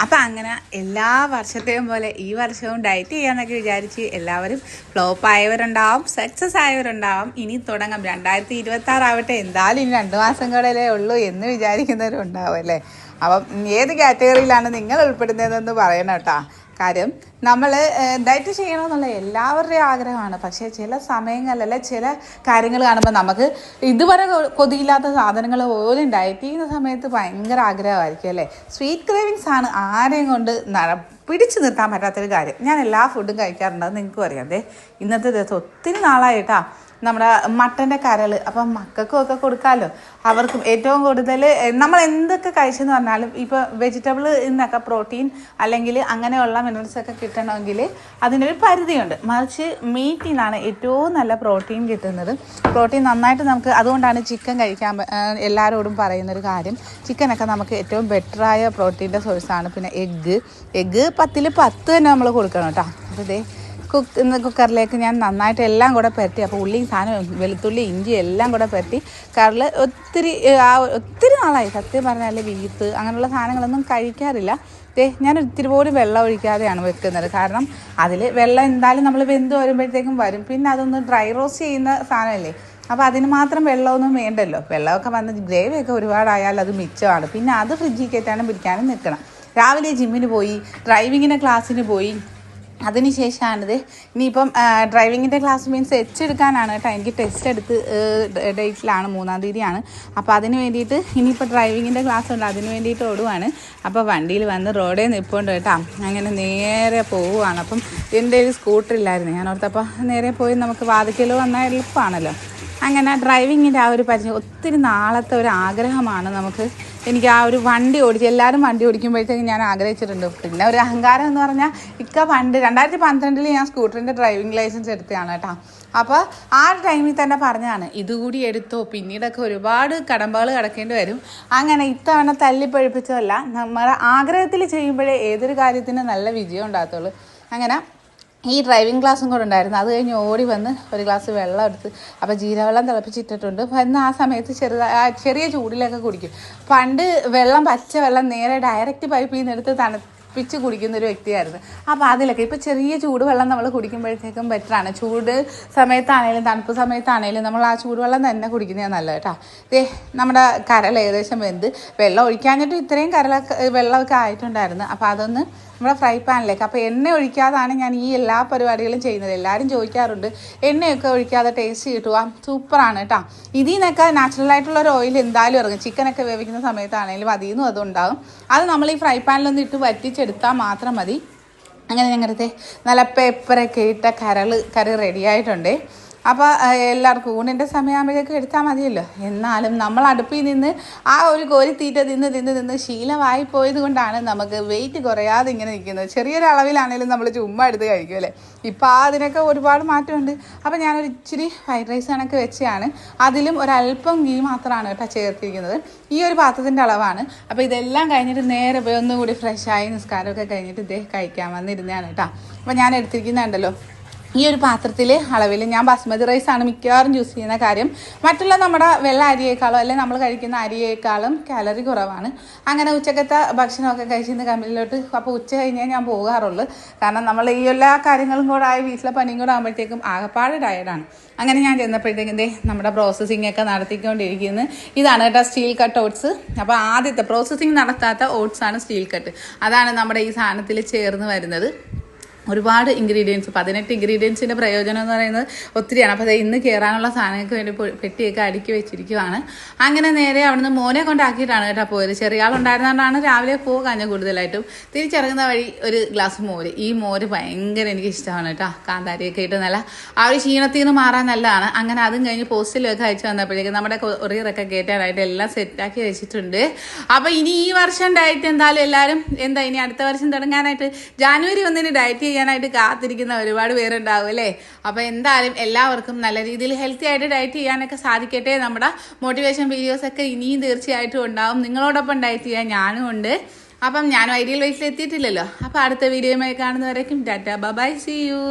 അപ്പം അങ്ങനെ എല്ലാ വർഷത്തെയും പോലെ ഈ വർഷവും ഡയറ്റ് ചെയ്യാന്നൊക്കെ വിചാരിച്ച് എല്ലാവരും ഫ്ലോപ്പ് ആയവരുണ്ടാവും, സക്സസ് ആയവരുണ്ടാവും. ഇനി തുടങ്ങാം, 2026 ആവട്ടെ, എന്തായാലും ഇനി 2 മാസം കൂടെ ഉള്ളൂ എന്ന് വിചാരിക്കുന്നവരുണ്ടാവും അല്ലേ. അപ്പം ഏത് കാറ്റഗറിയിലാണ് നിങ്ങൾ ഉൾപ്പെടുന്നതെന്ന് പറയണം കേട്ടോ. കാര്യം നമ്മൾ ഡയറ്റ് ചെയ്യണമെന്നുള്ള എല്ലാവരുടെയും ആഗ്രഹമാണ്. പക്ഷേ ചില സമയങ്ങളിലല്ല ചില കാര്യങ്ങൾ കാണുമ്പോൾ നമുക്ക് ഇതുവരെ കൊതിയില്ലാത്ത സാധനങ്ങൾ പോലും ഡയറ്റ് ചെയ്യുന്ന സമയത്ത് ഭയങ്കര ആഗ്രഹമായിരിക്കും അല്ലേ. സ്വീറ്റ് ക്രേവിങ്സ് ആണ് ആരെയും കൊണ്ട് പിടിച്ചു നിർത്താൻ പറ്റാത്തൊരു കാര്യം. ഞാൻ എല്ലാ ഫുഡും കഴിക്കാറുണ്ടെന്ന് നിങ്ങൾക്കും അറിയാം. ഇന്നത്തെ ദിവസം ഒത്തിരി നാളായിട്ടാ നമ്മുടെ മട്ടൻ്റെ കരൾ. അപ്പം മക്കൾക്കും ഒക്കെ കൊടുക്കാമല്ലോ. അവർക്കും ഏറ്റവും കൂടുതൽ നമ്മൾ എന്തൊക്കെ കഴിച്ചെന്ന് പറഞ്ഞാലും ഇപ്പോൾ വെജിറ്റബിൾ നിന്നൊക്കെ പ്രോട്ടീൻ അല്ലെങ്കിൽ അങ്ങനെയുള്ള മിനറൽസൊക്കെ കിട്ടണമെങ്കിൽ അതിനൊരു പരിധിയുണ്ട്. മറിച്ച് മീറ്റിൽ നിന്നാണ് ഏറ്റവും നല്ല പ്രോട്ടീൻ കിട്ടുന്നത്. പ്രോട്ടീൻ നന്നായിട്ട് നമുക്ക്, അതുകൊണ്ടാണ് ചിക്കൻ കഴിക്കാൻ എല്ലാവരോടും പറയുന്നൊരു കാര്യം. ചിക്കനൊക്കെ നമുക്ക് ഏറ്റവും ബെറ്ററായ പ്രോട്ടീൻ്റെ സോഴ്സാണ്. പിന്നെ എഗ്ഗ് 10ൽ 10 തന്നെ നമ്മൾ കൊടുക്കണം കേട്ടോ. അപ്പോൾ കുക്കറിലേക്ക് ഞാൻ നന്നായിട്ട് എല്ലാം കൂടെ പുരട്ടി. അപ്പോൾ ഉള്ളിയും സാധനം വെളുത്തുള്ളി ഇഞ്ചി എല്ലാം കൂടെ പുരട്ടി കറിൽ ഒത്തിരി നാളായി സത്യം പറഞ്ഞാൽ ബീഫ് അങ്ങനെയുള്ള സാധനങ്ങളൊന്നും കഴിക്കാറില്ല. ഞാൻ ഒത്തിരി പോലും വെള്ളം ഒഴിക്കാതെയാണ് വെക്കുന്നത്. കാരണം അതിൽ വെള്ളം എന്തായാലും നമ്മൾ വെന്ത് വരുമ്പോഴത്തേക്കും വരും. പിന്നെ അതൊന്ന് ഡ്രൈ റോസ്റ്റ് ചെയ്യുന്ന സാധനമല്ലേ, അപ്പോൾ അതിന് മാത്രം വെള്ളമൊന്നും വേണ്ടല്ലോ. വെള്ളമൊക്കെ വന്ന് ഗ്രേവിയൊക്കെ ഒരുപാടായാൽ അത് മിച്ചമാണ്. പിന്നെ അത് ഫ്രിഡ്ജിൽ കയറ്റാനും പിടിക്കാനും നിൽക്കണം. രാവിലെ ജിമ്മിന് പോയി, ഡ്രൈവിങ്ങിൻ്റെ ക്ലാസ്സിന് പോയി, അതിനുശേഷമാണിത്. ഇനിയിപ്പം ഡ്രൈവിങ്ങിൻ്റെ ക്ലാസ് മീൻസ് എടുക്കാനാണ് കേട്ടോ. എനിക്ക് ടെസ്റ്റ് എടുത്ത് ഡേറ്റിലാണ്, 3-ാം തീയതിയാണ്. അപ്പോൾ അതിന് വേണ്ടിയിട്ട് ഇനിയിപ്പോൾ ഡ്രൈവിങ്ങിൻ്റെ ക്ലാസ് ഉണ്ട്, അതിന് വേണ്ടിയിട്ട് ഓടുവാണ്. അപ്പോൾ വണ്ടിയിൽ വന്ന് റോഡിൽ നിൽപ്പുണ്ട് കേട്ടോ. അങ്ങനെ നേരെ പോവുകയാണ്. അപ്പം എൻ്റെ ഒരു സ്കൂട്ടറില്ലായിരുന്നു, ഞാൻ ഓർത്തപ്പോൾ നേരെ പോയി നമുക്ക് വാതിക്കലോ വന്നാൽ എളുപ്പമാണല്ലോ. അങ്ങനെ ഡ്രൈവിങ്ങിൻ്റെ ആ ഒരു പരിചയം ഒത്തിരി നാളത്തെ ഒരു ആഗ്രഹമാണ് നമുക്ക്. എനിക്ക് ആ ഒരു വണ്ടി ഓടിച്ച്, എല്ലാവരും വണ്ടി ഓടിക്കുമ്പോഴത്തേക്കും ഞാൻ ആഗ്രഹിച്ചിട്ടുണ്ട്. പിന്നെ ഒരു അഹങ്കാരം എന്ന് പറഞ്ഞാൽ പണ്ട് 2012 ഞാൻ സ്കൂട്ടറിൻ്റെ ഡ്രൈവിംഗ് ലൈസൻസ് എടുത്തതാണ് കേട്ടോ. അപ്പോൾ ആ ടൈമിൽ തന്നെ പറഞ്ഞതാണ്, ഇതുകൂടി എടുത്തോ, പിന്നീടൊക്കെ ഒരുപാട് കടമ്പകൾ കിടക്കേണ്ടി വരും. അങ്ങനെ ഇത്തവണ തല്ലിപ്പഴിപ്പിച്ചതല്ല, നമ്മുടെ ആഗ്രഹത്തിൽ ചെയ്യുമ്പോഴേ ഏതൊരു കാര്യത്തിനും നല്ല വിജയം ഉണ്ടാകത്തുള്ളൂ. അങ്ങനെ ഈ ഡ്രൈവിംഗ് ക്ലാസ്സും കൂടെ ഉണ്ടായിരുന്നു. അത് കഴിഞ്ഞ് ഓടി വന്ന് ഒരു ഗ്ലാസ് വെള്ളം എടുത്ത്, അപ്പോൾ ജീരവെള്ളം തിളപ്പിച്ചിട്ടിട്ടുണ്ട്. എന്നാൽ ആ സമയത്ത് ചെറിയ ചൂടിലൊക്കെ കുടിക്കും. പണ്ട് പച്ച വെള്ളം നേരെ ഡയറക്റ്റ് പൈപ്പിൽ നിന്ന് എടുത്ത് തണുപ്പിച്ച് കുടിക്കുന്ന ഒരു വ്യക്തിയായിരുന്നു. അപ്പോൾ അതിലൊക്കെ ഇപ്പോൾ ചെറിയ ചൂടുവെള്ളം നമ്മൾ കുടിക്കുമ്പോഴത്തേക്കും ബെറ്ററാണ്. ചൂട് സമയത്താണേലും തണുപ്പ് സമയത്താണേലും നമ്മൾ ആ ചൂടുവെള്ളം തന്നെ കുടിക്കുന്നതാണ് നല്ലത് കേട്ടോ. നമ്മുടെ കരൾ ഏകദേശം വെന്ത്, വെള്ളം ഒഴിക്കാഞ്ഞിട്ട് ഇത്രയും വെള്ളമൊക്കെ ആയിട്ടുണ്ടായിരുന്നു. അപ്പോൾ അതൊന്ന് നമ്മുടെ ഫ്രൈ പാനിലേക്ക്, അപ്പോൾ എണ്ണ ഒഴിക്കാതാണ് ഞാൻ ഈ എല്ലാ പരിപാടികളും ചെയ്യുന്നത്. എല്ലാവരും ചോദിക്കാറുണ്ട് എണ്ണയൊക്കെ ഒഴിക്കാതെ ടേസ്റ്റ് കിട്ടുക, സൂപ്പറാണ് കേട്ടോ. ഇതിൽ നിന്നൊക്കെ നാച്ചുറലായിട്ടുള്ള ഒരു ഓയിൽ എന്തായാലും ഇറങ്ങും. ചിക്കനൊക്കെ വേവിക്കുന്ന സമയത്താണെങ്കിലും അതിൽ നിന്നും അതുണ്ടാകും. അത് നമ്മൾ ഈ ഫ്രൈ പാനിലൊന്നും ഇട്ട് വറ്റിച്ചെടുത്താൽ മാത്രം മതി. അങ്ങനെ ഞങ്ങളുടെ നല്ല പെപ്പറൊക്കെ ഇട്ട കറി റെഡിയായിട്ടുണ്ട്. അപ്പോൾ എല്ലാവർക്കും ഊണിൻ്റെ സമയമാകുമ്പോഴേക്കും എടുത്താൽ മതിയല്ലോ. എന്നാലും നമ്മൾ അടുപ്പിൽ നിന്ന് ആ ഒരു കോരിത്തീറ്റ തിന്ന് ശീലമായി പോയത് കൊണ്ടാണ് നമുക്ക് വെയിറ്റ് കുറയാതെ ഇങ്ങനെ നിൽക്കുന്നത്. ചെറിയൊരു അളവിലാണെങ്കിലും നമ്മൾ ചുമ്മാ എടുത്ത് കഴിക്കും അല്ലേ. ഇപ്പോൾ അതിനൊക്കെ ഒരുപാട് മാറ്റമുണ്ട്. അപ്പോൾ ഞാനൊരു ഇച്ചിരി ഫ്രൈഡ് റൈസ് കണക്ക് വെച്ചാണ്, അതിലും ഒരല്പം ഗീ മാത്രമാണ് കേട്ടോ ചേർത്തിരിക്കുന്നത്. ഈ ഒരു പാത്രത്തിൻ്റെ അളവാണ്. അപ്പോൾ ഇതെല്ലാം കഴിഞ്ഞിട്ട് നേരെ പോയി ഒന്നുകൂടി ഫ്രഷായി നിസ്കാരമൊക്കെ കഴിഞ്ഞിട്ട് കഴിക്കാൻ വന്നിരുന്നതാണ് കേട്ടോ. അപ്പോൾ ഞാൻ എടുത്തിരിക്കുന്നുണ്ടല്ലോ ഈ ഒരു പാത്രത്തിൽ അളവിൽ ഞാൻ ബാസ്മതി റൈസാണ് മിക്കവാറും യൂസ് ചെയ്യുന്ന. കാര്യം മറ്റുള്ള നമ്മുടെ വെള്ള അരിയേക്കാളും അല്ലെങ്കിൽ നമ്മൾ കഴിക്കുന്ന അരിയേക്കാളും കാലറി കുറവാണ്. അങ്ങനെ ഉച്ചക്കത്തെ ഭക്ഷണമൊക്കെ കഴിച്ചിരുന്ന കമ്പനിയിലോട്ട് അപ്പോൾ ഉച്ച കഴിഞ്ഞേ ഞാൻ പോകാറുള്ളൂ. കാരണം നമ്മൾ ഈ എല്ലാ കാര്യങ്ങളും കൂടെ ആയി വീട്ടിലെ പണിയും കൂടെ ആകുമ്പോഴത്തേക്കും ആകെപ്പാട് ടയർഡാണ്. അങ്ങനെ ഞാൻ ചെന്നപ്പോഴത്തേക്കും നമ്മുടെ പ്രോസസ്സിംഗ് ഒക്കെ നടത്തിക്കൊണ്ടിരിക്കുന്നത് ഇതാണ് കേട്ടോ, സ്റ്റീൽ കട്ട് ഓട്സ്. അപ്പോൾ ആദ്യത്തെ പ്രോസസ്സിംഗ് നടത്താത്ത ഓട്സാണ് സ്റ്റീൽ കട്ട്. അതാണ് നമ്മുടെ ഈ സാധനത്തിൽ ചേർന്ന് വരുന്നത്. ഒരുപാട് ഇൻഗ്രീഡിയൻസ്, 18 ഇൻഗ്രീഡിയൻസിൻ്റെ പ്രയോജനം എന്ന് പറയുന്നത് ഒത്തിരിയാണ്. അപ്പോൾ അത് ഇന്ന് കയറാനുള്ള സാധനങ്ങൾക്ക് വേണ്ടി പെട്ടിയൊക്കെ അടുക്കി വെച്ചിരിക്കുവാണ്. അങ്ങനെ നേരെ അവിടുന്ന് മോനെ കൊണ്ടാക്കിയിട്ടാണ് കേട്ടോ പോയത്. ചെറിയ ആളുണ്ടായിരുന്നതുകൊണ്ടാണ് രാവിലെ പോകാൻ കൂടുതലായിട്ടും. തിരിച്ചിറങ്ങുന്ന വഴി ഒരു ഗ്ലാസ് മോര്. ഈ മോര് ഭയങ്കര എനിക്ക് ഇഷ്ടമാണ് കേട്ടോ. കാന്താരിയൊക്കെ ഇട്ട് നല്ല ആ ഒരു ക്ഷീണത്തിൽ നിന്ന് മാറാൻ നല്ലതാണ്. അങ്ങനെ അതും കഴിഞ്ഞ് പോസ്റ്റിലൊക്കെ അയച്ചു വന്നപ്പോഴേക്കും നമ്മുടെ കൊറിയറൊക്കെ കയറ്റാനായിട്ട് എല്ലാം സെറ്റാക്കി വെച്ചിട്ടുണ്ട്. അപ്പോൾ ഇനി ഈ വർഷം ഡയറ്റ് എന്തായാലും എല്ലാവരും ഇനി അടുത്ത വർഷം തുടങ്ങാനായിട്ട് January 1 ഡയറ്റ് ചെയ്യാനായിട്ട് കാത്തിരിക്കുന്ന ഒരുപാട് പേരുണ്ടാവും അല്ലേ. അപ്പോൾ എന്തായാലും എല്ലാവർക്കും നല്ല രീതിയിൽ ഹെൽത്തി ആയിട്ട് ഡയറ്റ് ചെയ്യാനൊക്കെ സാധിക്കട്ടെ. നമ്മുടെ മോട്ടിവേഷൻ വീഡിയോസൊക്കെ ഇനിയും തീർച്ചയായിട്ടും ഉണ്ടാവും. നിങ്ങളോടൊപ്പം ഡയറ്റ് ചെയ്യാൻ ഞാനും ഉണ്ട്. അപ്പം ഞാനും ഐഡിയൽ വെയ്റ്റിൽ എത്തിയിട്ടില്ലല്ലോ. അപ്പോൾ അടുത്ത വീഡിയോയുമായി കാണുന്നവരേക്കും ടാറ്റ ബൈ, സീ യു.